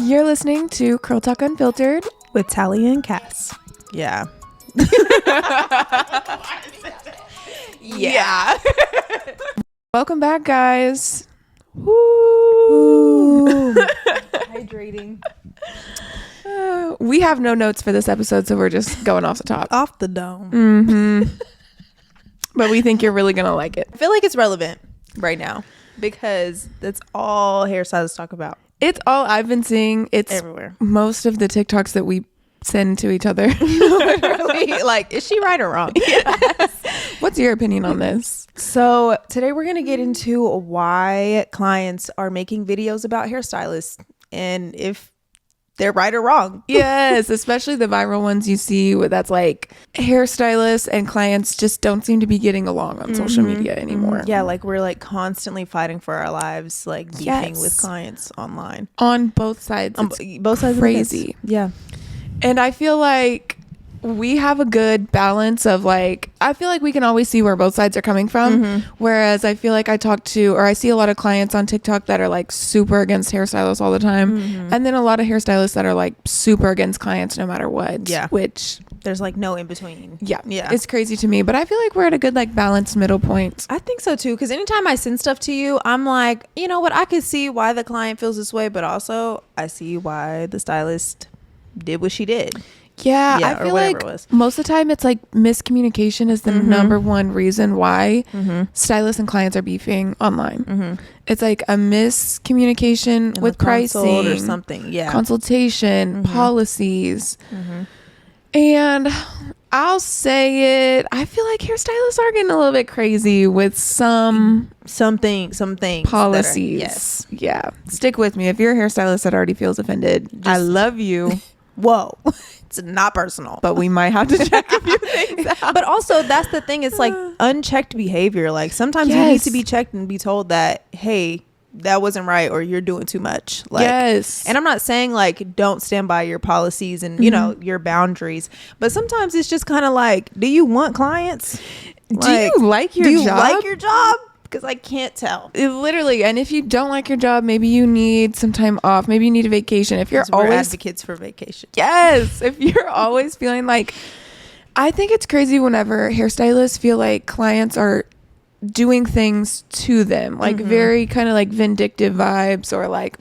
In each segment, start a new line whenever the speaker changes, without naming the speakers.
You're listening to Curl Talk Unfiltered
with Tally and Cass. Yeah.
Yeah. Welcome back, guys. Woo.
Hydrating.
We have no notes for this episode, so we're just going off the top.
Off the dome.
Mm-hmm. But we think you're really going to like it.
I feel like it's relevant right now because that's all hairstylists talk about.
It's all I've been seeing. It's
everywhere.
Most of the TikToks that we send to each other.
Literally, like, is she right or wrong?
Yes. What's your opinion on this?
So today we're going to get into why clients are making videos about hairstylists and if they're right or wrong.
Yes, especially the viral ones you see where that's like hairstylists and clients just don't seem to be getting along on social media anymore.
Yeah, like we're like constantly fighting for our lives, like beefing with clients online.
On both sides.
Both sides
crazy.
Of the yeah.
And I feel like we have a good balance of like, I feel like we can always see where both sides are coming from. Whereas I feel like I see a lot of clients on TikTok that are like super against hairstylists all the time. And then a lot of hairstylists that are like super against clients no matter what.
Yeah.
Which
there's like no in between.
Yeah. It's crazy to me. But I feel like we're at a good like balanced middle point.
I think so too. Because anytime I send stuff to you, I'm like, you know what? I could see why the client feels this way. But also I see why the stylist did what she did.
Yeah, I feel like most of the time it's like miscommunication is the number one reason why stylists and clients are beefing online. It's like a miscommunication with pricing
or something. Yeah,
consultation, policies. And I'll say it, I feel like hairstylists are getting a little bit crazy with some
things
policies.
Yes.
Yeah, stick with me if you're a hairstylist that already feels offended. I love you.
Whoa. It's not personal,
but we might have to check a few things out.
But also that's the thing, it's like unchecked behavior. Like sometimes you need to be checked and be told that, hey, that wasn't right, or you're doing too much. Like, and I'm not saying like don't stand by your policies and you know your boundaries, but sometimes it's just kind of like, do you want clients?
Do you like your
job? Because I can't tell.
Literally. And if you don't like your job, maybe you need some time off. Maybe you need a vacation. If you're always
advocates for vacation.
Yes. If you're always feeling like, I think it's crazy whenever hairstylists feel like clients are doing things to them, like very kind of like vindictive vibes, or like,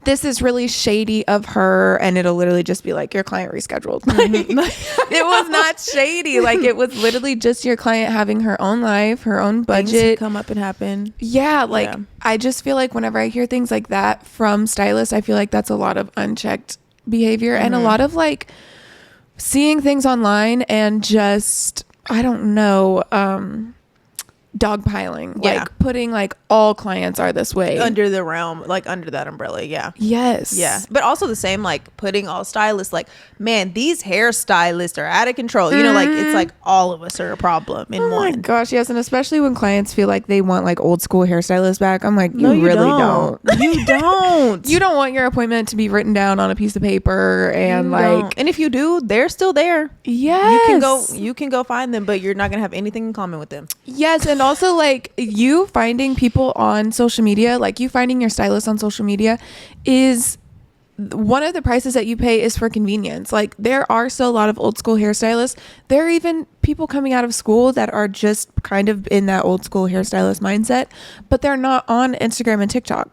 this is really shady of her, and it'll literally just be like, your client rescheduled. It was not shady. Like, it was literally just your client having her own life, her own budget.
Things come up and happen.
Yeah, like I just feel like whenever I hear things like that from stylists, I feel like that's a lot of unchecked behavior and a lot of like seeing things online and just, I don't know, dogpiling, like putting like all clients are this way
under the realm, like under that umbrella.
Yes,
but also the same, like putting all stylists, like, man, these hairstylists are out of control, you know, like it's like all of us are a problem in one.
Oh my gosh, yes. And especially when clients feel like they want like old school hairstylists back, I'm like, you really don't.
You don't.
You don't want your appointment to be written down on a piece of paper, and
and if you do, they're still there.
Yes,
you can go find them, but you're not gonna have anything in common with them.
Yes. And also like you finding people on social media, like you finding your stylist on social media, is one of the prices that you pay is for convenience. Like there are still a lot of old school hairstylists. There are even people coming out of school that are just kind of in that old school hairstylist mindset, but they're not on Instagram and TikTok.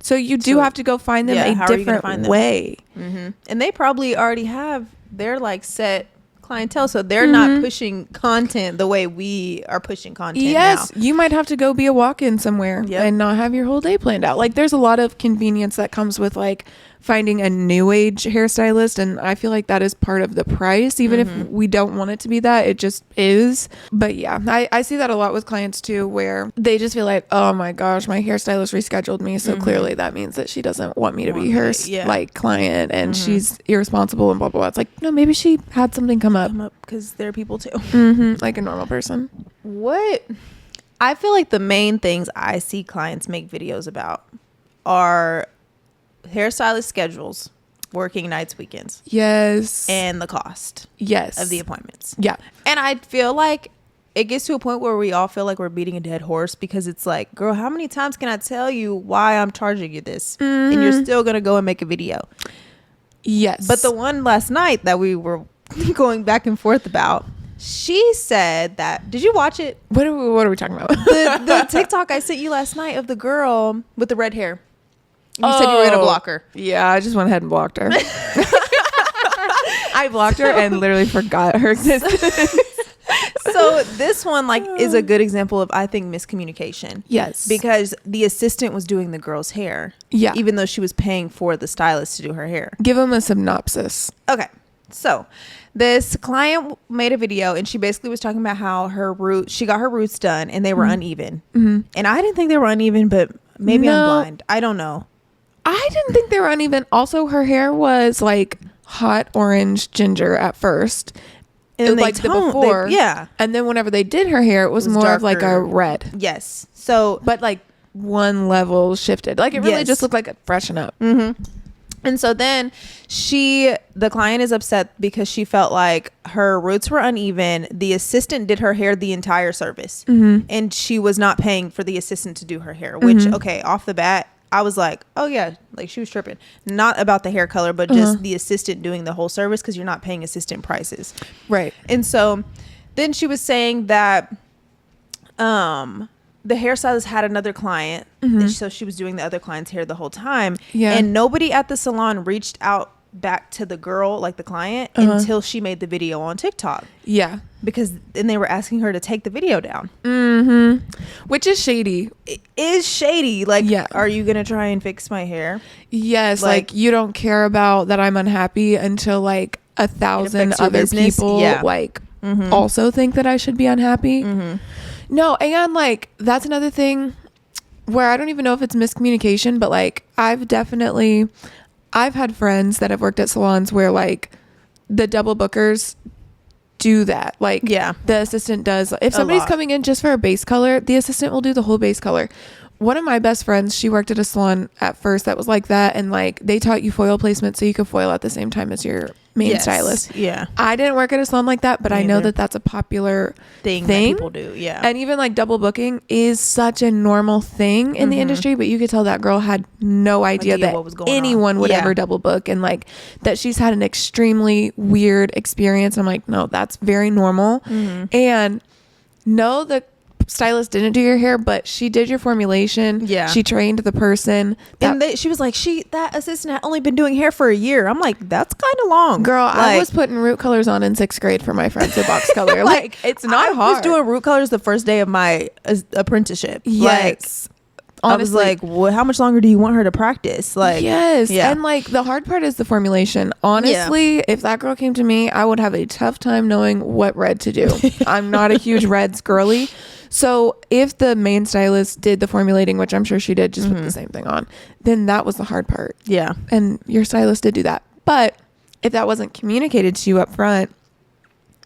So you do have to go find them a different way.
And they probably already have their like set clientele, so they're not pushing content the way we are pushing content now.
You might have to go be a walk-in somewhere and not have your whole day planned out. Like there's a lot of convenience that comes with like finding a new age hairstylist, and I feel like that is part of the price, even if we don't want it to be that, it just is. But yeah, I see that a lot with clients too, where they just feel like, oh my gosh, my hairstylist rescheduled me, so clearly that means that she doesn't want me to be her like client, and she's irresponsible and blah blah blah. It's like, no, maybe she had something come up
because they're people too.
Like a normal person.
What I feel like the main things I see clients make videos about are hairstylist schedules, working nights, weekends,
yes,
and the cost,
yes,
of the appointments.
Yeah.
And I feel like it gets to a point where we all feel like we're beating a dead horse, because it's like, girl, how many times can I tell you why I'm charging you this? Mm-hmm. And you're still going to go and make a video.
Yes.
But the one last night that we were going back and forth about, she said that, did you watch it?
What are we talking about?
The TikTok I sent you last night of the girl with the red hair. You said you were going to block her.
Yeah, I just went ahead and blocked her. I blocked her and literally forgot her existence.
So this one is a good example of, I think, miscommunication.
Yes.
Because the assistant was doing the girl's hair.
Yeah.
Even though she was paying for the stylist to do her hair.
Give them a synopsis.
Okay. So this client made a video, and she basically was talking about how she got her roots done and they were uneven. Mm-hmm. And I didn't think they were uneven, but maybe I'm blind. I don't know.
I didn't think they were uneven. Also, her hair was like hot orange ginger at first.
And
like the before. And then whenever they did her hair, it was more darker, of like a red.
Yes. So,
but like one level shifted. Like it really just looked like a freshen up. Mm-hmm.
And so then the client is upset because she felt like her roots were uneven. The assistant did her hair the entire service. Mm-hmm. And she was not paying for the assistant to do her hair, which, okay, off the bat, I was like, oh yeah, like she was tripping. Not about the hair color, but just the assistant doing the whole service, because you're not paying assistant prices.
Right.
And so then she was saying that the hairstylist had another client. And so she was doing the other client's hair the whole time. Yeah. And nobody at the salon reached out back to the girl, like the client, until she made the video on TikTok.
Yeah.
Because then they were asking her to take the video down.
Mm-hmm. Which is shady.
It is shady. Like, are you going to try and fix my hair?
Yes. Like you don't care about that I'm unhappy until like 1,000 other people also think that I should be unhappy. Mm-hmm. No. And like, that's another thing where I don't even know if it's miscommunication, but like I've had friends that have worked at salons where like the double bookers do that. Like the assistant does, if somebody's coming in just for a base color, the assistant will do the whole base color. One of my best friends, she worked at a salon at first that was like that, and like they taught you foil placement so you could foil at the same time as your main stylist.
Yeah.
I didn't work at a salon like that, but I know that that's a popular thing that
people do. Yeah.
And even like double booking is such a normal thing in the industry, but you could tell that girl had no idea that what was going anyone would ever double book, and like that she's had an extremely weird experience. I'm like, no, that's very normal. And no, the stylist didn't do your hair, but she did your formulation. Yeah. She trained the person.
And she was like, that assistant had only been doing hair for a year. I'm like, that's kind of long.
Girl,
like,
I was putting root colors on in 6th grade for my friends at Box Color. Like, it's not hard. I was
doing root colors the first day of my apprenticeship.
Yes.
Like, honestly, I was like, well, how much longer do you want her to practice? Like,
yes. Yeah. And like the hard part is the formulation. Honestly, if that girl came to me, I would have a tough time knowing what red to do. I'm not a huge reds girly. So if the main stylist did the formulating, which I'm sure she did, just put the same thing on, then that was the hard part.
Yeah.
And your stylist did do that. But if that wasn't communicated to you up front,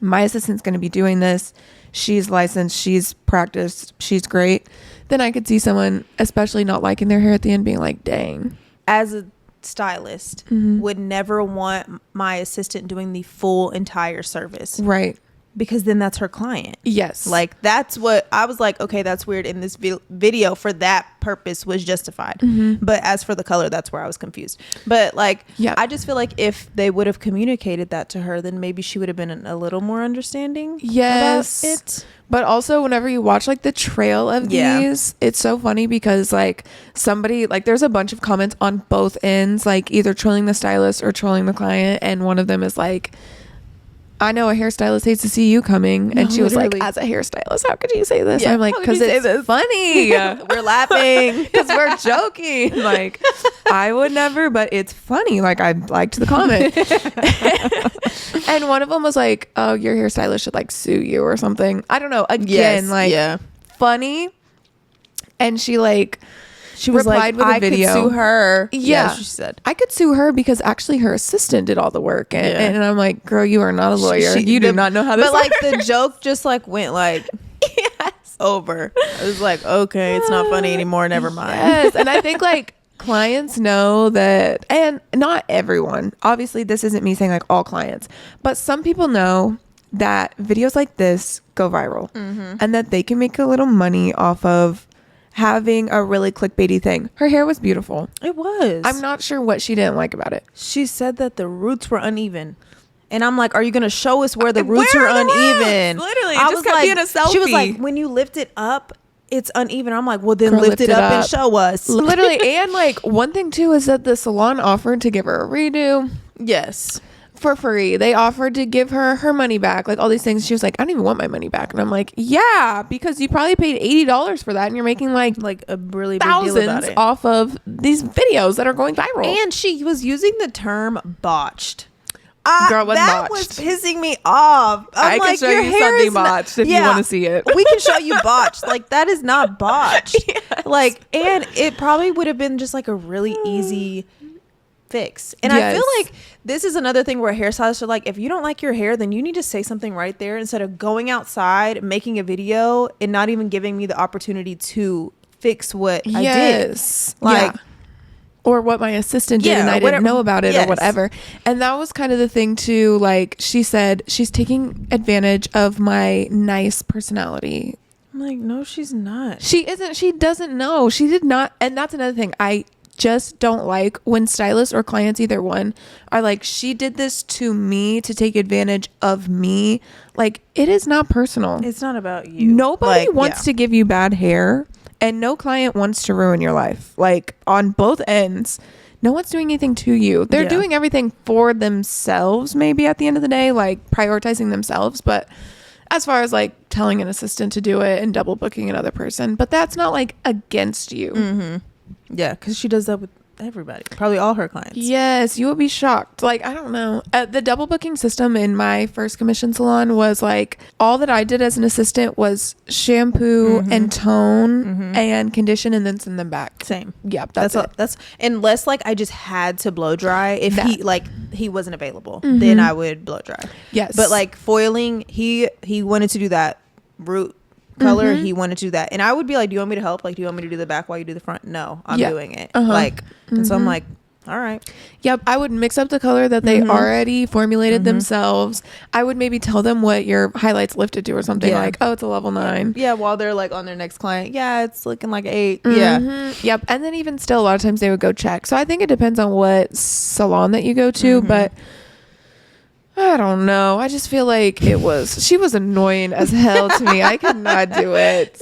my assistant's going to be doing this. She's licensed. She's practiced. She's great. Then I could see someone, especially not liking their hair at the end, being like, dang.
As a stylist, would never want my assistant doing the full entire service.
Right.
Because then that's her client.
Yes.
Like, that's what I was like, okay, that's weird. In this video, for that purpose, was justified. But as for the color, that's where I was confused. But like, I just feel like if they would have communicated that to her, then maybe she would have been a little more understanding about it.
But also, whenever you watch like the trail of these, it's so funny because like somebody, like there's a bunch of comments on both ends, like either trolling the stylist or trolling the client. And one of them is like, I know a hairstylist hates to see you coming. And she was like, as a hairstylist, how could you say this? I'm like, because it's funny.
We're laughing
because we're joking. Like, I would never, but it's funny. Like, I liked the comment. And one of them was like, oh, your hairstylist should like sue you or something. I don't know. Again, funny. And she like,
she was like,
with a video.
I could sue her.
Yeah,
she said.
I could sue her because actually her assistant did all the work. And I'm like, girl, you are not a lawyer. You do not know how to.
But like the joke just like went like over. I was like, okay, it's not funny anymore. Never mind.
Yes. And I think like clients know that, and not everyone. Obviously, this isn't me saying like all clients, but some people know that videos like this go viral and that they can make a little money off of having a really clickbaity thing. Her hair was beautiful.
It was.
I'm not sure what she didn't like about it.
She said that the roots were uneven. And I'm like, are you going to show us where the roots are uneven?
Literally, it just kept being a selfie.
She was like, when you lift it up, it's uneven. I'm like, well, then lift it up and show us.
Literally. And like, one thing too is that the salon offered to give her a redo.
Yes.
For free. They offered to give her her money back, like all these things. She was like, I don't even want my money back. And I'm like, yeah, because you probably paid $80 for that and you're making like
a really big deal about it
off of these videos that are going viral.
And she was using the term botched.
Girl,
that was pissing me off.
I can show you something botched if you want to see it.
We can show you botched. Like, that is not botched. Yes. Like, and it probably would have been just like a really easy fix. And I feel like this is another thing where hairstylists are like, if you don't like your hair, then you need to say something right there instead of going outside, making a video, and not even giving me the opportunity to fix what I did. Like,
or what my assistant did and I didn't know about it or whatever. And that was kind of the thing too. Like, she said she's taking advantage of my nice personality.
I'm like, no, she's not.
She isn't. She doesn't know. She did not. And that's another thing. I just don't like when stylists or clients, either one, are like, she did this to me to take advantage of me. Like, it is not personal.
It's not about you.
Nobody wants to give you bad hair. And no client wants to ruin your life. Like, on both ends, no one's doing anything to you. They're doing everything for themselves, maybe at the end of the day, like prioritizing themselves. But as far as like telling an assistant to do it and double booking another person, but that's not like against you.
Mm-hmm. Yeah, because she does that with everybody, probably all her clients.
Yes, you would be shocked. Like, I don't know, the double booking system in my first commission salon was like, all that I did as an assistant was shampoo and tone and condition and then send them back.
Same.
Yep, that's it.
That's unless like I just had to blow dry. If he wasn't available, then I would blow dry.
Yes,
but like foiling, he wanted to do that root color. He wanted to do that, and I would be like, do you want me to help? Like, do you want me to do the back while you do the front? No, I'm doing it. Like, and so I'm like, all right.
Yep, I would mix up the color that they already formulated themselves. I would maybe tell them what your highlights lifted to or something, like, oh, it's a level 9.
Yeah, while they're like on their next client, yeah, it's looking like 8. Yeah.
Yep. And then even still, a lot of times they would go check. So I think it depends on what salon that you go to, but I don't know. I just feel like she was annoying as hell to me. I could not do it.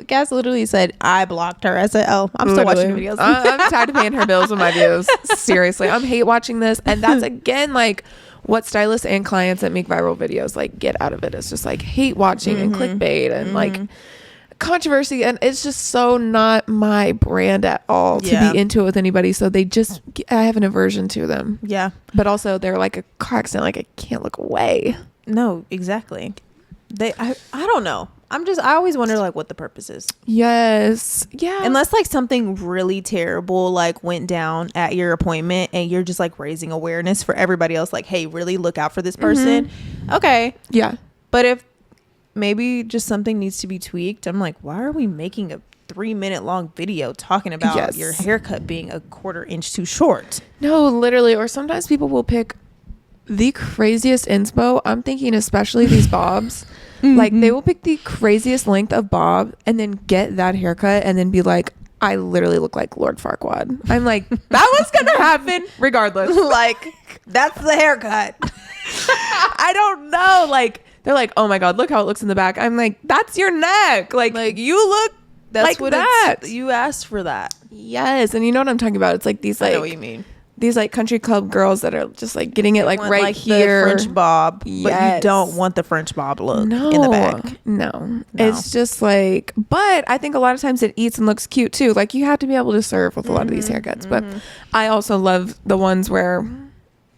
Cass literally said, I blocked her. I said, oh, I'm still watching videos.
I'm tired of paying her bills with my videos. Seriously. I'm hate watching this. And that's again, like, what stylists and clients that make viral videos, like, get out of it. It's just like hate watching and clickbait and like controversy, and it's just so not my brand at all to be into it with anybody. So I have an aversion to them. Yeah, but also they're like a car accident. Like, I can't look away.
No, exactly. I don't know. I always wonder like what the purpose is.
Yes. Yeah.
Unless like something really terrible like went down at your appointment and you're just like raising awareness for everybody else, like, hey, really look out for this person. Okay.
Yeah.
But if maybe just something needs to be tweaked, I'm like, why are we making a 3-minute long video talking about your haircut being a 1/4 inch too short?
No, literally. Or sometimes people will pick the craziest inspo. I'm thinking especially these bobs. Like, they will pick the craziest length of bob and then get that haircut and then be like, I literally look like Lord Farquaad. I'm like, that was gonna happen regardless.
Like, that's the haircut.
I don't know. Like, they're like, oh my god, look how it looks in the back. I'm like, that's your neck. Like you look like that.
You asked for that.
Yes. And you know what I'm talking about. It's like these, like,
I know what you mean.
These like country club girls that are just like getting it like right
like
here.
The French bob. But you don't want the French bob look in the back.
No. It's just like, but I think a lot of times it eats and looks cute too. Like, you have to be able to serve with a lot of these haircuts. But I also love the ones where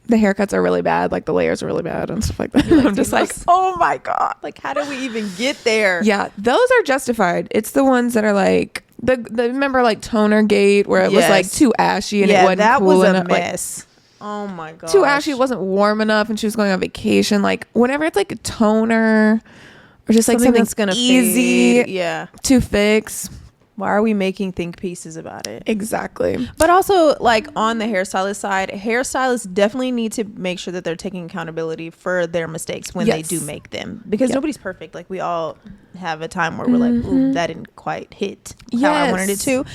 the haircuts are really bad, like the layers are really bad and stuff like that. Like, I'm just like, oh my god,
like, how do we even get there?
Yeah, those are justified. It's the ones that are like the remember like Toner Gate where it was like too ashy and it wasn't
that
cool
was a
enough.
mess. Like, oh my god,
too ashy. It wasn't warm enough, and she was going on vacation. Like, whenever it's like a toner or just like something that's gonna easy
fade.
to fix.
Why are we making think pieces about it?
Exactly.
But also, like, on the hairstylist side, hairstylists definitely need to make sure that they're taking accountability for their mistakes when they do make them, because nobody's perfect. Like, we all have a time where we're like, ooh, that didn't quite hit how I wanted it to.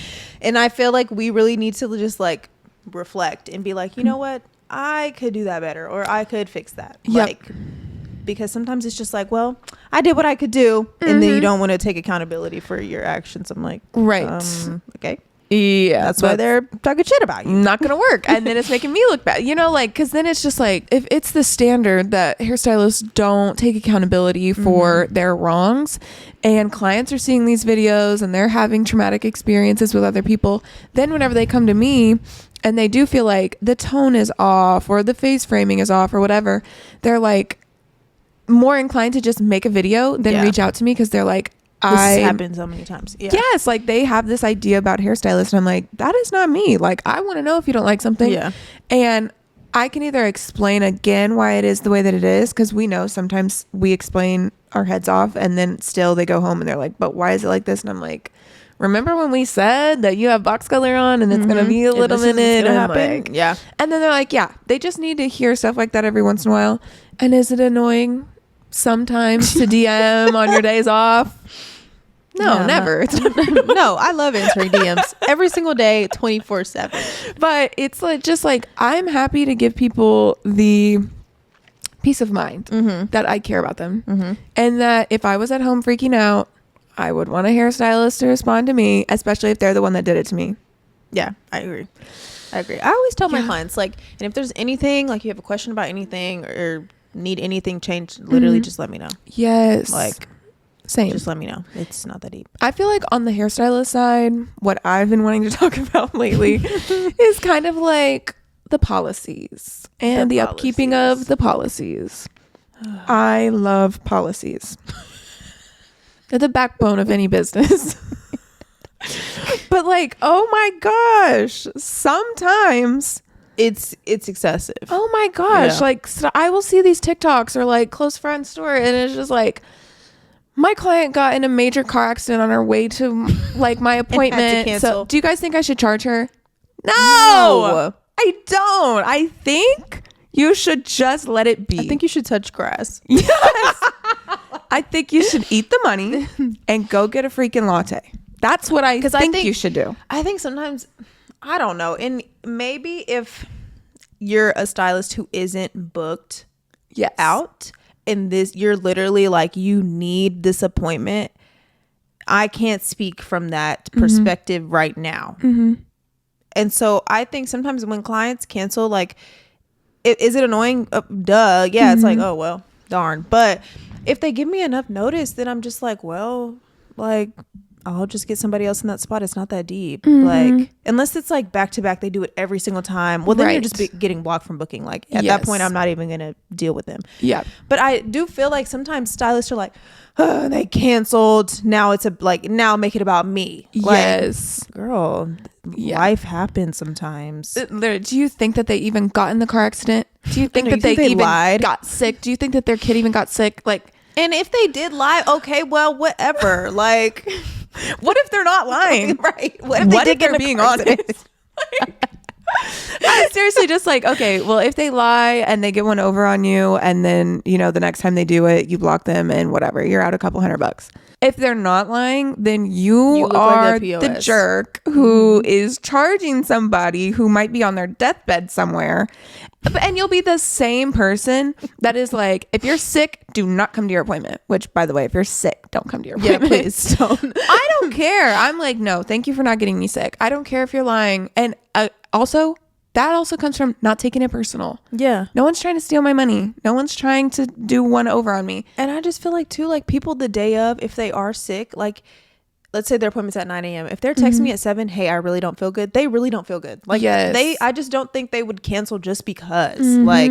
And I feel like we really need to just like reflect and be like, you know what, I could do that better, or I could fix that. Like, because sometimes it's just like, well, I did what I could do, and then you don't want to take accountability for your actions. I'm like, okay.
Yeah,
that's why they're talking shit about you.
Not gonna work. And then it's making me look bad, you know, like, because then it's just like, if it's the standard that hairstylists don't take accountability for their wrongs, and clients are seeing these videos and they're having traumatic experiences with other people, then whenever they come to me and they do feel like the tone is off or the face framing is off or whatever, they're like more inclined to just make a video than reach out to me, because they're like,
this happened so many times.
Yes, like they have this idea about hairstylists, and I'm like, that is not me. Like, I want to know if you don't like something. And I can either explain again why it is the way that it is, because we know sometimes we explain our heads off and then still they go home and they're like, but why is it like this? And I'm like, remember when we said that you have box color on and it's gonna be a little minute and
happen?
Like, and then they're like, they just need to hear stuff like that every once in a while. And is it annoying sometimes to DM on your days off? No, never.
No, I love answering DMs every single day, 24/7.
But it's like, just like, I'm happy to give people the peace of mind that I care about them, and that if I was at home freaking out, I would want a hairstylist to respond to me, especially if they're the one that did it to me.
Yeah, I agree. I always tell my clients, like, and if there's anything, like, you have a question about anything or need anything changed, literally just let me know.
Yes.
Like,
same.
Just let me know. It's not that deep.
I feel like on the hairstylist side, what I've been wanting to talk about lately is kind of like the policies and the upkeeping of the policies. I love policies. They're the backbone of any business. But like, oh my gosh, sometimes
it's excessive.
Oh my gosh. Like, so I will see these TikToks or like close friend story, and it's just like, my client got in a major car accident on her way to like my appointment. So do you guys think I should charge her? No, I don't. I think you should just let it be.
I think you should touch grass.
Yes. I think you should eat the money and go get a freaking latte. That's what I think you should do.
I think sometimes, I don't know. And maybe if you're a stylist who isn't booked out, and this, you're literally like, you need this appointment, I can't speak from that perspective right now. And so I think sometimes when clients cancel, like, is it annoying? Duh. Yeah. It's like, oh, well, darn. But if they give me enough notice, then I'm just like, well, like, I'll just get somebody else in that spot. It's not that deep. Like, unless it's like back to back, they do it every single time. Well, then you're just getting blocked from booking. Like, at that point, I'm not even going to deal with them. Yeah. But I do feel like sometimes stylists are like, oh, they canceled. Now it's now make it about me.
Yes.
Like, girl, life happens sometimes.
Do you think that they even got in the car accident? Do you think that they even got sick? Do you think that their kid even got sick? Like,
and if they did lie, okay, well, whatever. Like,
what if they're not lying?
Right. What if they're being honest?
Seriously, just like, okay, well, if they lie and they get one over on you, and then, you know, the next time they do it, you block them and whatever, you're out a couple $100. If they're not lying, then you are like the jerk who is charging somebody who might be on their deathbed somewhere. And you'll be the same person that is like, if you're sick, do not come to your appointment. Which, by the way, if you're sick, don't come to your appointment.
Yeah, please don't.
I don't care. I'm like, no, thank you for not getting me sick. I don't care if you're lying. And also, that also comes from not taking it personal. Yeah. No one's trying to steal my money. No one's trying to do one over on me.
And I just feel like, too, like, people the day of, if they are sick, like, let's say their appointment's at 9 a.m. If they're texting me at 7, hey, I really don't feel good, they really don't feel good. Like, I just don't think they would cancel just because. Like,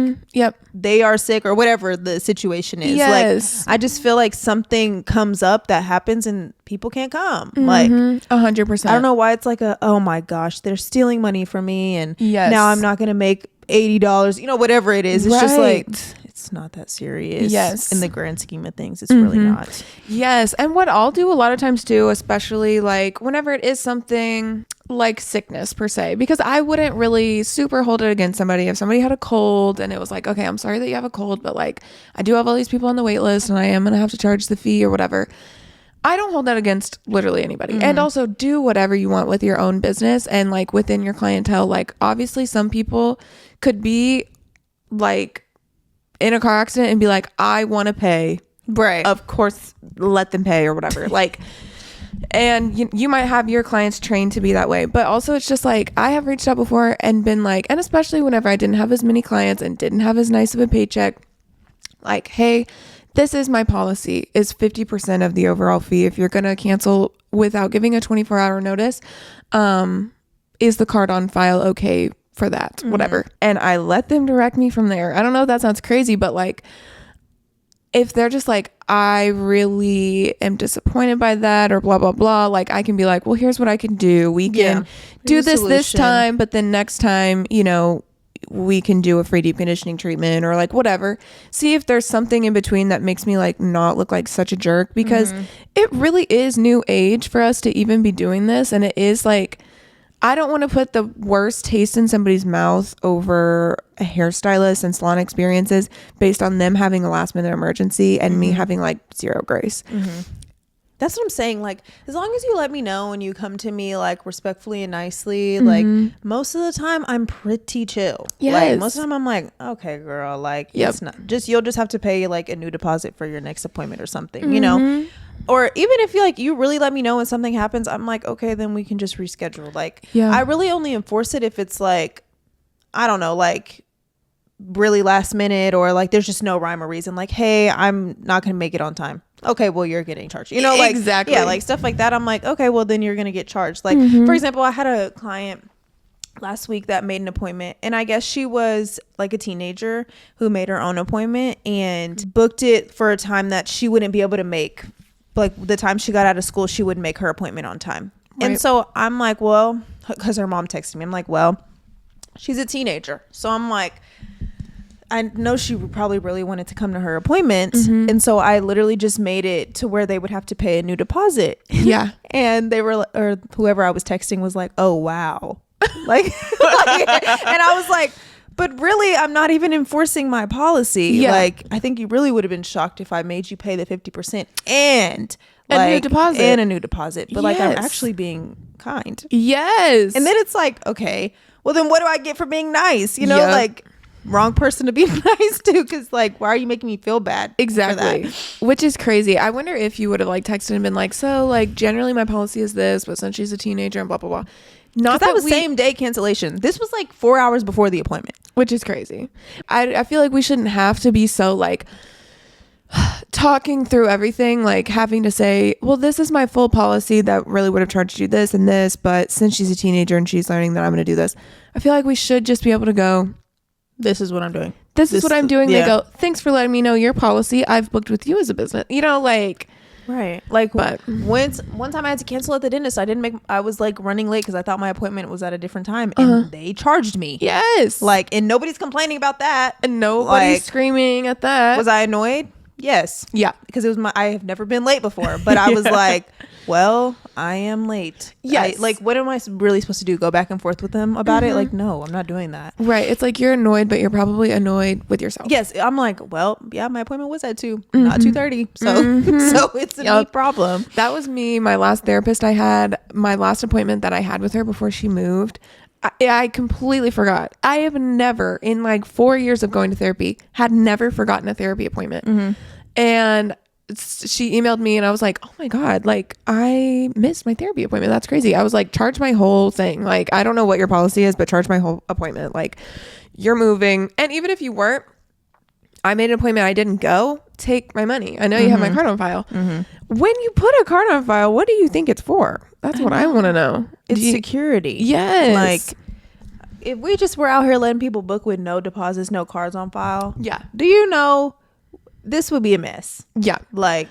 they are sick or whatever the situation is. Yes. Like, I just feel like something comes up that happens and people can't come. Like,
100%.
I don't know why it's like oh my gosh, they're stealing money from me, and now I'm not going to make $80, you know, whatever it is. It's just like, it's not that serious.
Yes.
In the grand scheme of things, it's really not.
Yes. And what I'll do a lot of times too, especially like whenever it is something like sickness per se, because I wouldn't really super hold it against somebody if somebody had a cold and it was like, okay, I'm sorry that you have a cold, but like I do have all these people on the wait list and I am going to have to charge the fee or whatever. I don't hold that against literally anybody. And also do whatever you want with your own business and like within your clientele. Like obviously some people could be like in a car accident and be like, I want to pay.
Right.
Of course, let them pay or whatever. Like, and you might have your clients trained to be that way. But also it's just like, I have reached out before and been like, and especially whenever I didn't have as many clients and didn't have as nice of a paycheck, like, hey, this is my policy is 50% of the overall fee. If you're going to cancel without giving a 24-hour notice, is the card on file okay for that? Whatever. And I let them direct me from there. I don't know if that sounds crazy, but like, if they're just like, I really am disappointed by that or blah, blah, blah, like I can be like, well, here's what I can do. We can do this time, but then next time, you know, we can do a free deep conditioning treatment or like whatever. See if there's something in between that makes me like not look like such a jerk, because it really is new age for us to even be doing this. And it is like, I don't want to put the worst taste in somebody's mouth over a hairstylist and salon experiences based on them having a last minute emergency and me having like zero grace.
That's what I'm saying. Like, as long as you let me know and you come to me like respectfully and nicely, like most of the time I'm pretty chill.
Yes.
Like most of the time I'm like, okay, girl, like it's not just, you'll just have to pay like a new deposit for your next appointment or something, you know? Or even if you really let me know when something happens, I'm like, okay, then we can just reschedule. Like, I really only enforce it if it's like, I don't know, like really last minute or like there's just no rhyme or reason. Like, hey, I'm not going to make it on time. Okay, well, you're getting charged. You know, like,
exactly.
Yeah, like stuff like that. I'm like, okay, well, then you're going to get charged. Like, for example, I had a client last week that made an appointment, and I guess she was like a teenager who made her own appointment and booked it for a time that she wouldn't be able to make. Like the time she got out of school, she wouldn't make her appointment on time. Right. And so I'm like, well, because her mom texted me, I'm like, well, she's a teenager. So I'm like, I know she probably really wanted to come to her appointment. And so I literally just made it to where they would have to pay a new deposit.
Yeah.
And they were, or whoever I was texting was like, oh, wow. like, and I was like, but really, I'm not even enforcing my policy. Yeah. Like, I think you really would have been shocked if I made you pay the 50% and like, a new deposit. But like, I'm actually being kind.
Yes.
And then it's like, okay, well then what do I get for being nice? You know, like wrong person to be nice to, because like, why are you making me feel bad?
Exactly. Which is crazy. I wonder if you would have like texted and been like, so like generally my policy is this, but since she's a teenager and blah, blah, blah.
Not that was same day cancellation. This was like 4 hours before the appointment,
which is crazy. I feel like we shouldn't have to be so like talking through everything, like having to say, well, this is my full policy that really would have charged you this and this, but since she's a teenager and she's learning that I'm going to do this, I feel like we should just be able to go,
this is what I'm doing.
This is what I'm doing. Yeah. They go, thanks for letting me know your policy. I've booked with you as a business. You know, like...
Right. Like, but one time I had to cancel at the dentist. I was like running late because I thought my appointment was at a different time, and they charged me.
Yes.
Like, and nobody's complaining about that.
And nobody's screaming at that.
Was I annoyed? Yes.
Yeah.
Because it was I have never been late before, but I was like, well, I am late.
Yes.
Like, what am I really supposed to do? Go back and forth with them about it? Like, no, I'm not doing that.
Right. It's like you're annoyed, but you're probably annoyed with yourself.
Yes. I'm like, well, yeah, my appointment was at 2, not 2:30. So, so it's a me problem.
That was me. My last therapist my last appointment that I had with her before she moved, I completely forgot. I have never, in like 4 years of going to therapy, had never forgotten a therapy appointment. And she emailed me and I was like, oh my God, like I missed my therapy appointment. That's crazy. I was like, charge my whole thing. Like, I don't know what your policy is, but charge my whole appointment. Like, you're moving. And even if you weren't, I made an appointment, I didn't go, take my money. I know you have my card on file. When you put a card on file, what do you think it's for? That's what I want to know.
It's security.
Yes.
Like, if we just were out here letting people book with no deposits, no cards on file.
Yeah.
Do you know this would be a mess?
Yeah.
Like,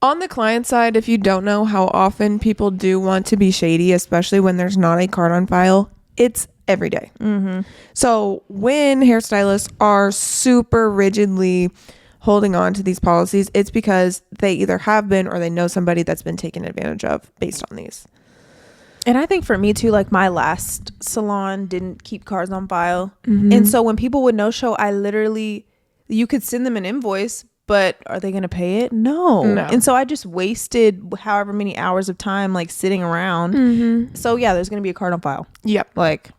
on the client side, if you don't know how often people do want to be shady, especially when there's not a card on file, it's every day. So when hairstylists are super rigidly holding on to these policies, it's because they either have been or they know somebody that's been taken advantage of based on these.
And I think for me too, like my last salon didn't keep cards on file. And so when people would no show, you could send them an invoice, but are they going to pay it? No. And so I just wasted however many hours of time like sitting around. So yeah, there's going to be a card on file.
Yep.
Like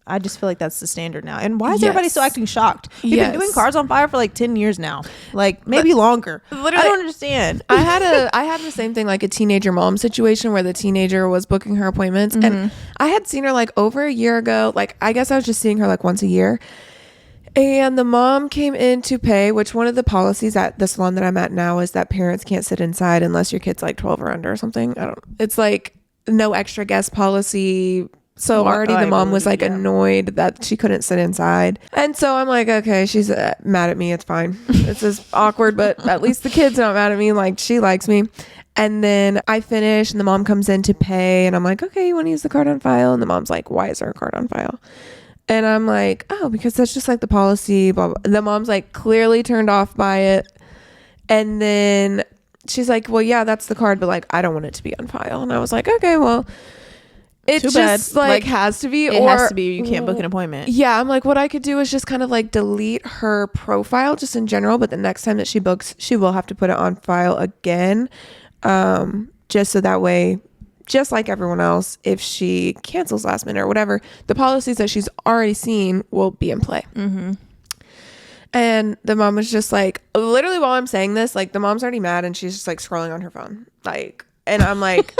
I just feel like that's the standard now. And why is everybody so acting shocked? You've been doing cards on file for like 10 years now, like maybe longer. Literally, I don't understand.
I had the same thing, like a teenager mom situation where the teenager was booking her appointments, and I had seen her like over a year ago. Like I guess I was just seeing her like once a year, and the mom came in to pay. Which one of the policies at the salon that I'm at now is that parents can't sit inside unless your kid's like 12 or under or something. It's like no extra guest policy. So already the mom was like annoyed that she couldn't sit inside. And so I'm like, okay, she's mad at me. It's fine. It's just awkward, but at least the kid's not mad at me. Like she likes me. And then I finish and the mom comes in to pay. And I'm like, okay, you want to use the card on file? And the mom's like, why is there a card on file? And I'm like, oh, because that's just like the policy. Blah, blah. The mom's like clearly turned off by it. And then she's like, well, yeah, that's the card, but like, I don't want it to be on file. And I was like, okay, well, it just like has to be,
it has to be. You can't book an appointment.
Yeah, I'm like, what I could do is just kind of like delete her profile just in general, but the next time that she books, she will have to put it on file again, just so that way, just like everyone else, if she cancels last minute or whatever, the policies that she's already seen will be in play. And the mom was just like, literally while I'm saying this, like the mom's already mad and she's just like scrolling on her phone, like, and I'm like.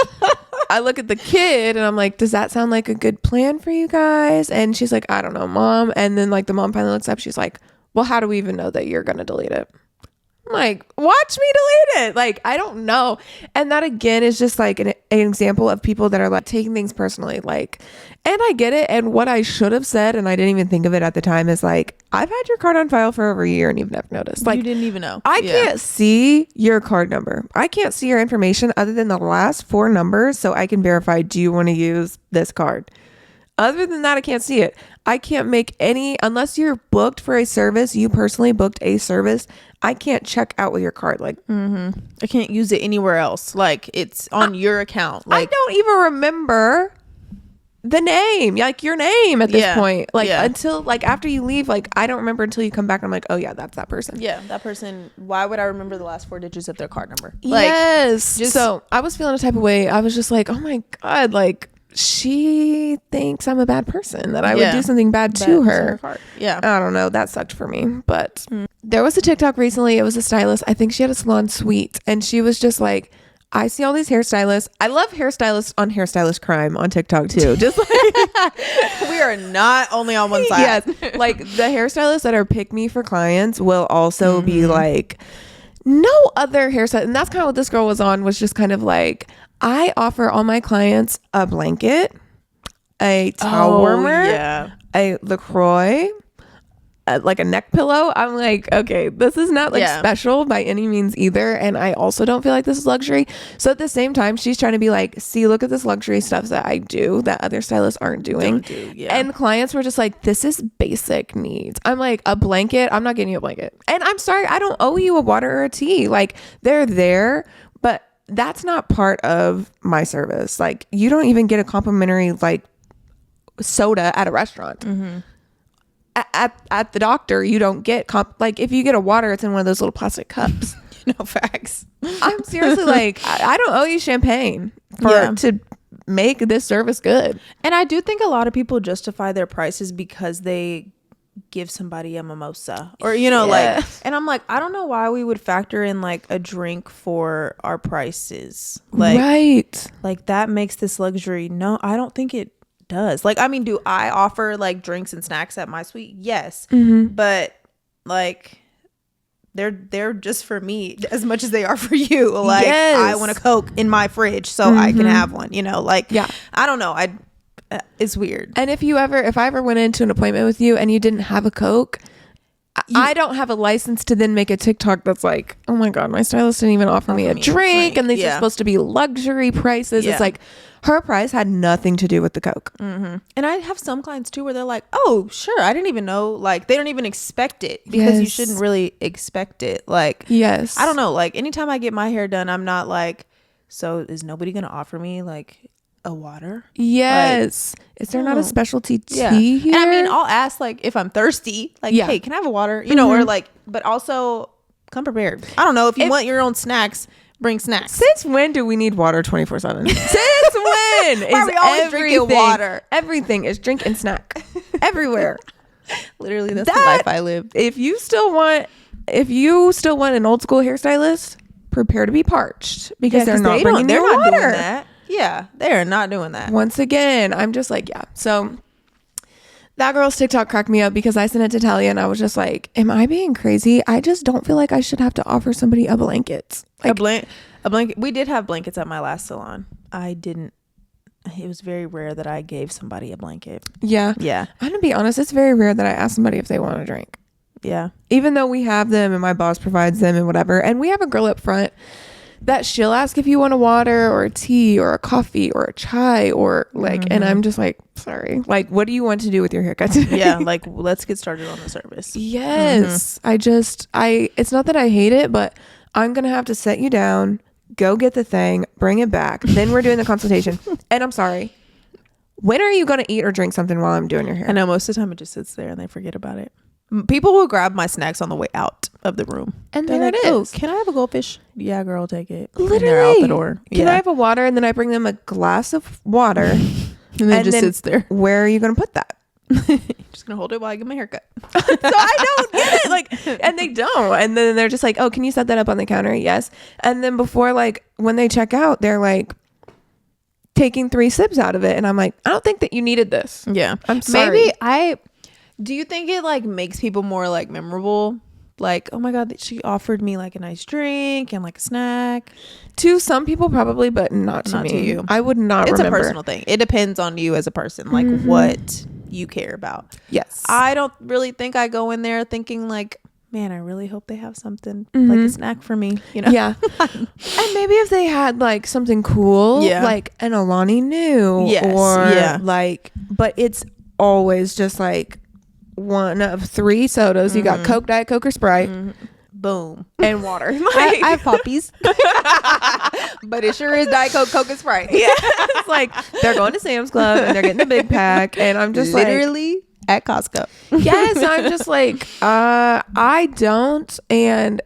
I look at the kid and I'm like, does that sound like a good plan for you guys? And she's like, I don't know, mom. And then like the mom finally looks up. She's like, well, how do we even know that you're going to delete it? I'm like, watch me delete it. Like, I don't know. And that again is just like an example of people that are like taking things personally. Like, and I get it. And what I should have said, and I didn't even think of it at the time, is like, I've had your card on file for over a year and you've never noticed. Like,
you didn't even know.
I can't see your card number. I can't see your information other than the last 4 numbers so I can verify, do you want to use this card? Other than that, I can't see it. I can't make any, unless you're booked for a service, you personally booked a service, I can't check out with your card. Like,
I can't use it anywhere else. Like, it's on your account. Like,
I don't even remember the name, like your name at this point. Like, until like after you leave, like, I don't remember until you come back. I'm like, oh yeah, that's that person.
Yeah, that person. Why would I remember the last 4 digits of their card number? Like,
yes. So I was feeling a type of way. I was just like, oh my God, like, she thinks I'm a bad person, that I would do something bad to her.
Yeah.
I don't know. That sucked for me. But there was a TikTok recently. It was a stylist. I think she had a salon suite. And she was just like, I see all these hairstylists. I love hairstylists on hairstylist crime on TikTok too. Just like
we are not only on one side.
Yes. Like the hairstylists that are pick me for clients will also be like, no other hairstyle. And that's kind of what this girl was on, was just kind of like, I offer all my clients a blanket, a towel warmer, a LaCroix, like a neck pillow. I'm like, okay, this is not like special by any means either. And I also don't feel like this is luxury. So at the same time, she's trying to be like, see, look at this luxury stuff that I do that other stylists aren't doing. And clients were just like, this is basic needs. I'm like, a blanket? I'm not getting you a blanket. And I'm sorry, I don't owe you a water or a tea. Like, they're there, but that's not part of my service. Like, you don't even get a complimentary like soda at a restaurant. At the doctor, you don't get like, if you get a water, it's in one of those little plastic cups.
No, facts.
I'm seriously like, I don't owe you champagne to make this service good.
And I do think a lot of people justify their prices because they give somebody a mimosa or, you know, like, and I'm like, I don't know why we would factor in like a drink for our prices. Like, like that makes this luxury. No, I don't think it does. Like, I mean, do I offer like drinks and snacks at my suite? Yes. But like, they're just for me as much as they are for you. Like, I want a Coke in my fridge so I can have one, you know, like, I don't know. It's weird.
And if I ever went into an appointment with you and you didn't have a Coke, I don't have a license to then make a TikTok that's like, oh my God, my stylist didn't even offer me a drink and these are supposed to be luxury prices. It's like, Her price had nothing to do with the Coke.
And I have some clients too where they're like, oh, sure, I didn't even know. Like, they don't even expect it because you shouldn't really expect it. Like,
yes,
I don't know. Like, anytime I get my hair done, I'm not like, so is nobody going to offer me like a water?
Yes. Like, is there not a specialty tea here?
And I mean, I'll ask like if I'm thirsty, like, hey, can I have a water? You know, or like, but also come prepared. I don't know if you want your own snacks. Bring snacks.
Since when do we need water 24/7? Since when
is we always drinking water?
Everything is drink and snack everywhere.
Literally, that's the life I live.
If you still want an old school hairstylist, prepare to be parched because they're not bringing you water.
Doing that. Yeah, they are not doing that.
Once again, I'm just like, So that girl's TikTok cracked me up because I sent it to Talia and I was just like, am I being crazy? I just don't feel like I should have to offer somebody a blanket. Like,
a blanket. We did have blankets at my last salon. I didn't. It was very rare that I gave somebody a blanket.
Yeah. I'm gonna be honest. It's very rare that I ask somebody if they want a drink.
Yeah.
Even though we have them and my boss provides them and whatever, and we have a girl up front that she'll ask if you want a water or a tea or a coffee or a chai or like, and I'm just like, sorry, like, what do you want to do with your haircut today?
Yeah, like, let's get started on the service.
Yes. It's not that I hate it, but I'm gonna have to set you down, go get the thing, bring it back, then we're doing the consultation. And I'm sorry, when are you gonna eat or drink something while I'm doing your hair?
I know most of the time it just sits there and they forget about it. People will grab my snacks on the way out of the room.
And there it is.
Oh, can I have a goldfish? Yeah, girl, take it.
Literally.
And they're out the door.
Can I have a water? And then I bring them a glass of water.
And then it just sits there.
Where are you going to put that?
Just going to hold it while I get my haircut.
So I don't get it. Like, and they don't. And then they're just like, oh, can you set that up on the counter? Yes. And then before, like, when they check out, they're like taking 3 sips out of it. And I'm like, I don't think that you needed this.
Yeah.
I'm sorry.
Do you think it like makes people more like memorable? Like, oh my God, she offered me like a nice drink and like a snack.
To some people probably, but not to me.
To you.
I would not remember.
It's a personal thing. It depends on you as a person, like what you care about.
Yes.
I don't really think I go in there thinking like, man, I really hope they have something like a snack for me, you know?
Yeah. And maybe if they had like something cool, like an Alani New like, but it's always just like one of 3 sodas. You got Coke, Diet Coke, or Sprite.
Boom.
And water.
I have poppies. But it sure is Diet Coke, Coke, and Sprite.
Yeah. It's like they're going to Sam's Club and they're getting the big pack. And I'm just
literally at Costco.
Yes. I'm just like, I don't. And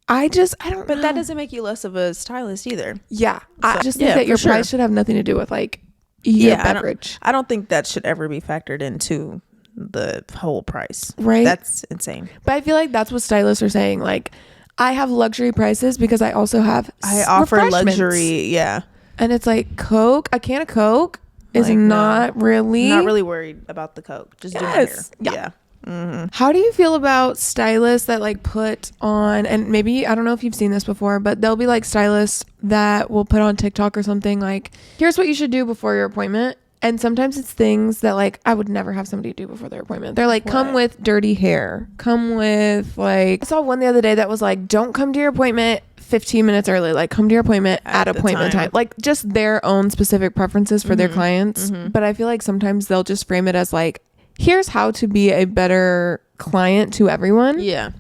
I don't know.
But that doesn't make you less of a stylist either.
Yeah. I just think that your price should have nothing to do with like your beverage.
I don't think that should ever be factored into the whole price.
Right.
That's insane.
But I feel like that's what stylists are saying. Like, I have luxury prices because I also have
offer luxury. Yeah.
And it's like Coke, a can of Coke is like, not really
worried about the Coke. Just do my hair. Yeah. Mm-hmm.
How do you feel about stylists that like put on, and maybe I don't know if you've seen this before, but there'll be like stylists that will put on TikTok or something like, here's what you should do before your appointment. And sometimes it's things that like I would never have somebody do before their appointment. They're like, come with dirty hair. Come with like, I saw one the other day that was like, don't come to your appointment 15 minutes early. Like, come to your appointment at appointment time. Like, just their own specific preferences for their clients. But I feel like sometimes they'll just frame it as like, here's how to be a better client to everyone.
Yeah.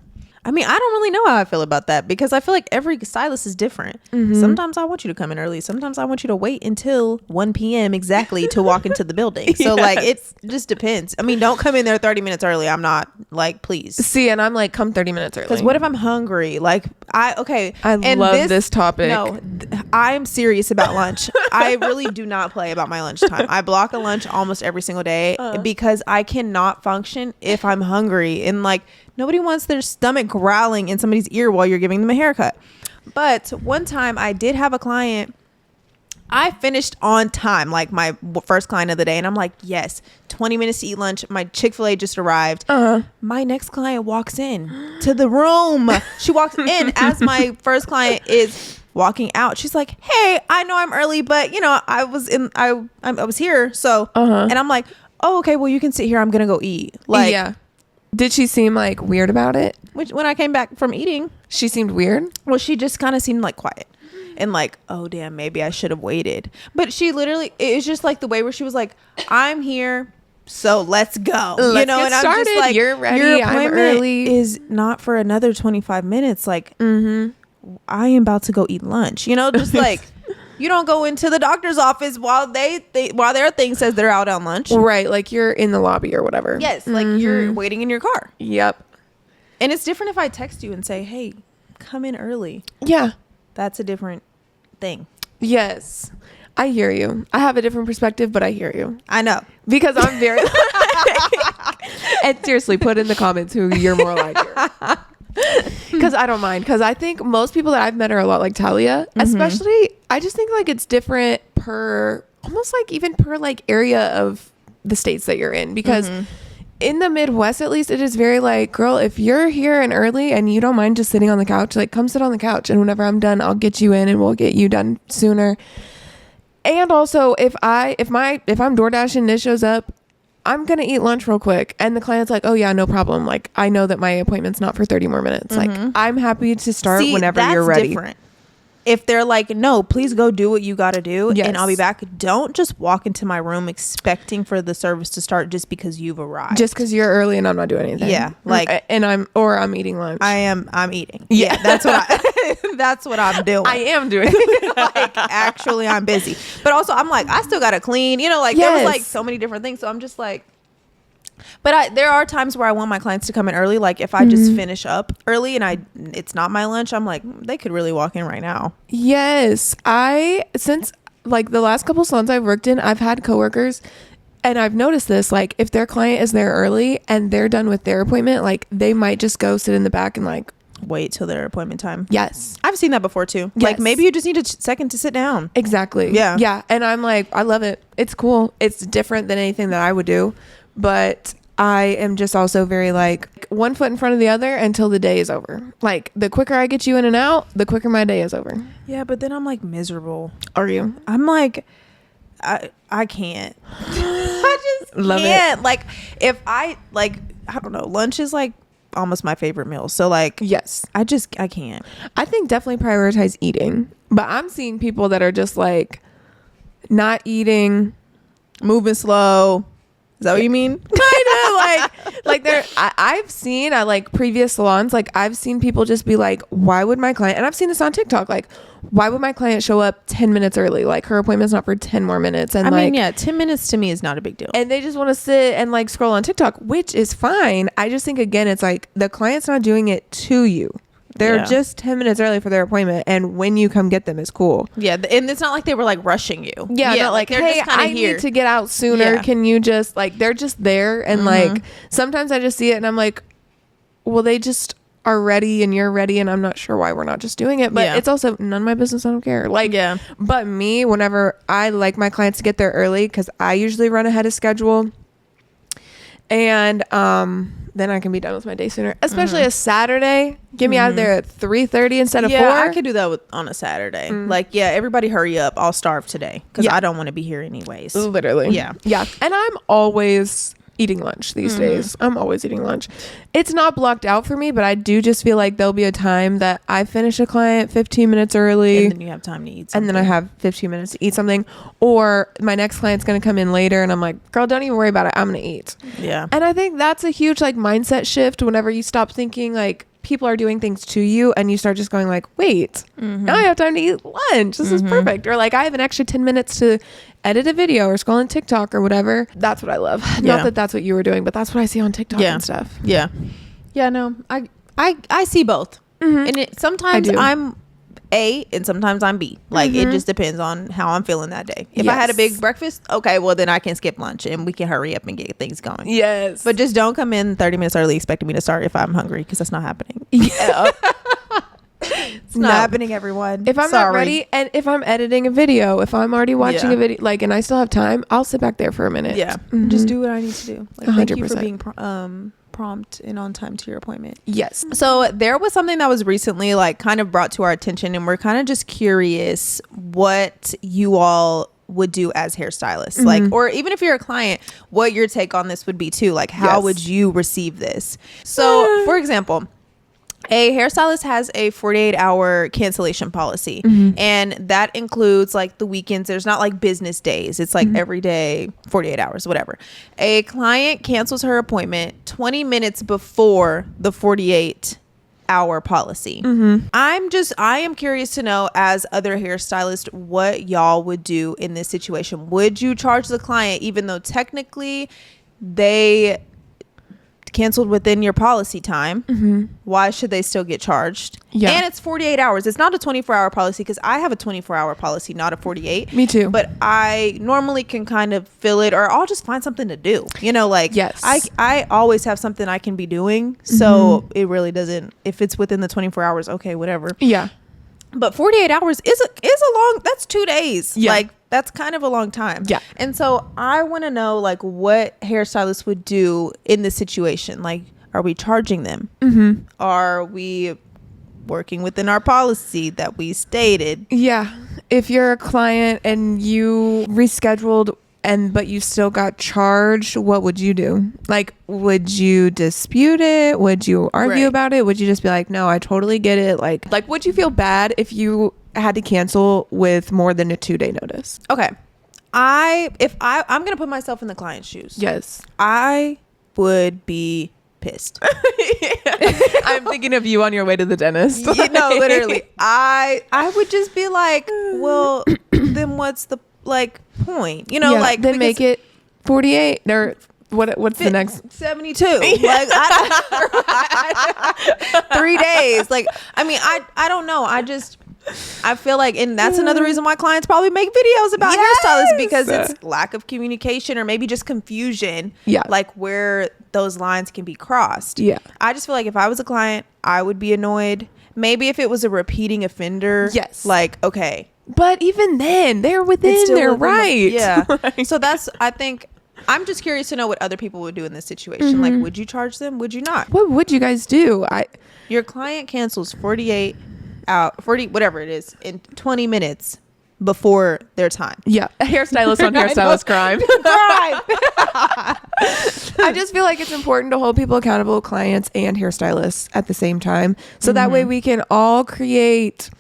I mean, I don't really know how I feel about that because I feel like every stylist is different. Sometimes I want you to come in early. Sometimes I want you to wait until 1 p.m. exactly to walk into the building. So like, it just depends. I mean, don't come in there 30 minutes early. I'm not like, please.
See, and I'm like, come 30 minutes early.
Because what if I'm hungry? Like, I
love this topic.
No, I'm serious about lunch. I really do not play about my lunchtime. I block a lunch almost every single day because I cannot function if I'm hungry. And like, nobody wants their stomach growling in somebody's ear while you're giving them a haircut. But one time I did have a client. I finished on time, like my first client of the day. And I'm like, yes, 20 minutes to eat lunch. My Chick-fil-A just arrived. My next client walks in to the room. She walks in as my first client is walking out. She's like, hey, I know I'm early, but you know, I was here. So, and I'm like, oh, okay, well, you can sit here. I'm going to go eat. Like,
yeah. Did she seem like weird about it?
When I came back from eating,
she seemed weird.
Well, she just kind of seemed like quiet. and like, oh damn, maybe I should have waited. But she literally, it's just like the way where she was like, I'm here, so let's go.
Let's
you know,
get
and
started.
I'm just like,
You're ready.
Your
I'm
appointment
early.
is not for another 25 minutes. Like, I am about to go eat lunch. You know, just like. You don't go into the doctor's office while while their thing says they're out on lunch.
Right, like you're in the lobby or whatever.
Yes, like you're waiting in your car.
Yep.
And it's different if I text you and say, hey, come in early.
Yeah.
That's a different thing.
Yes. I hear you. I have a different perspective, but I hear you.
I know.
Because I'm very... and seriously, put in the comments who you're more like here. Because I don't mind. Because I think most people that I've met are a lot like Talia. Especially, I just think like it's different per... almost like even per like area of the states that you're in. Because... in the Midwest, at least, it is very like, girl, if you're here and early and you don't mind just sitting on the couch, like come sit on the couch, and whenever I'm done, I'll get you in and we'll get you done sooner. And also, if I'm DoorDashing and this shows up, I'm gonna eat lunch real quick, and the client's like, oh yeah, no problem. Like I know that my appointment's not for 30 more minutes. Like I'm happy to start whenever you're ready. Different.
If they're like, no, please go do what you got to do, and I'll be back. Don't just walk into my room expecting for the service to start just because you've arrived.
Just because you're early and I'm not doing anything.
Yeah, like,
and I'm eating lunch.
I'm eating. Yeah, that's what that's what I'm doing.
I am doing.
Like, actually, I'm busy, but also I'm like, I still gotta clean. You know, like there was like so many different things. So I'm just like. But there are times where I want my clients to come in early. Like if I just finish up early and it's not my lunch, I'm like, they could really walk in right now.
Yes. Since like the last couple salons I've worked in, I've had coworkers, and I've noticed this, like if their client is there early and they're done with their appointment, like they might just go sit in the back and like
wait till their appointment time.
Yes.
I've seen that before too. Yes. Like maybe you just need a second to sit down.
Exactly.
Yeah.
Yeah. And I'm like, I love it. It's cool. It's different than anything that I would do. But I am just also very like one foot in front of the other until the day is over. Like the quicker I get you in and out, the quicker my day is over.
Yeah, but then I'm like miserable.
Are you?
I'm like, I can't. I just love can't. It. Like if I don't know, lunch is like almost my favorite meal. So like,
yes, I
can't.
I think definitely prioritize eating. But I'm seeing people that are just like not eating,
moving slow. Is that what you mean?
Kind of like there. I've seen at like previous salons, like I've seen people just be like, why would my client, and I've seen this on TikTok, like why would my client show up 10 minutes early? Like her appointment's not for 10 more minutes. And I mean,
yeah, 10 minutes to me is not a big deal.
And they just want to sit and like scroll on TikTok, which is fine. I just think again, it's like the client's not doing it to you. They're just 10 minutes early for their appointment, and when you come get them is cool.
Yeah, and it's not like they were like rushing you.
Yeah, not like, hey, I need to get out sooner. Yeah. Can you just like, they're just there, and like sometimes I just see it and I'm like, well, they just are ready and you're ready, and I'm not sure why we're not just doing it. But it's also none of my business. I don't care. Like, but me, whenever I like my clients to get there early, because I usually run ahead of schedule, and then I can be done with my day sooner. Especially a Saturday. Get me out of there at 3:30 instead of 4.
Yeah, I could do that on a Saturday. Like, yeah, everybody hurry up. I'll starve today because I don't want to be here anyways.
Literally. Yeah. Yeah. And I'm always eating lunch these days. I'm always eating lunch. It's not blocked out for me, but I do just feel like there'll be a time that I finish a client 15 minutes early.
And then you have time to eat something.
And then I have 15 minutes to eat something. Or my next client's going to come in later and I'm like, girl, don't even worry about it. I'm going to eat. Yeah. And I think that's a huge like mindset shift whenever you stop thinking like people are doing things to you and you start just going like, wait, now I have time to eat lunch. This is perfect. Or like I have an extra 10 minutes to edit a video or scroll on TikTok or whatever. That's what I love. Not that that's what you were doing, but that's what I see on TikTok and stuff.
Yeah. Yeah, no, I see both. And sometimes I'm A and sometimes I'm B. Like it just depends on how I'm feeling that day. If I had a big breakfast, okay, well then I can skip lunch and we can hurry up and get things going.
Yes.
But just don't come in 30 minutes early expecting me to start if I'm hungry, because that's not happening. Yeah. It's not happening, everyone.
If I'm not ready, and if I'm editing a video, if I'm already watching a video, like, and I still have time, I'll sit back there for a minute.
Yeah. Just do what I need to do. Like, 100%. Thank you for being prompt and on time to your appointment.
Yes.
So there was something that was recently like kind of brought to our attention, and we're kind of just curious what you all would do as hairstylists, like, or even if you're a client, what your take on this would be too. Like, how would you receive this? So for example, A hairstylist has a 48-hour cancellation policy, and that includes like the weekends. There's not like business days. It's like every day, 48 hours, whatever. A client cancels her appointment 20 minutes before the 48-hour policy. I am curious to know, as other hairstylists, what y'all would do in this situation. Would you charge the client even though technically they canceled within your policy time? Why should they still get charged? And it's 48 hours. It's not a 24-hour policy, because I have a 24-hour policy, not a 48.
Me too.
But I normally can kind of fill it, or I'll just find something to do, you know, like I always have something I can be doing, so it really doesn't, if it's within the 24 hours, okay, whatever. But 48 hours is a long, that's 2 days. Like, that's kind of a long time. And so I want to know, like, what hairstylists would do in this situation. Like, are we charging them? Are we working within our policy that we stated?
If you're a client and you rescheduled but you still got charged, what would you do? Like, would you dispute it? Would you argue about it? Would you just be like, no, I totally get it? Like would you feel bad if you had to cancel with more than a 2-day notice?
Okay. I'm going to put myself in the client's shoes. I would be pissed.
I'm thinking of you on your way to the dentist.
Literally. I would just be like, well, then what's the point? You know, like,
then make it 48 or what's the next
72? Like, 3 days. Like, I mean, I don't know. I feel like, and that's another reason why clients probably make videos about hairstylists, because it's lack of communication, or maybe just confusion. Like, where those lines can be crossed. I just feel like if I was a client, I would be annoyed. Maybe if it was a repeating offender. Like, okay.
But even then, they're within their right.
So I think, I'm just curious to know what other people would do in this situation. Like, would you charge them? Would you not?
What would you guys do?
Your client cancels 48 out 40 whatever it is in 20 minutes before their time.
A hairstylist on hairstylist crime. I just feel like it's important to hold people accountable, clients and hairstylists, at the same time, so that way we can all create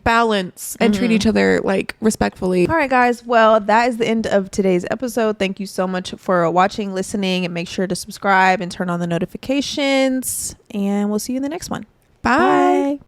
balance and treat each other like respectfully.
All right, guys, well, that is the end of today's episode. Thank you so much for watching, listening, and make sure to subscribe and turn on the notifications, and we'll see you in the next one.
Bye.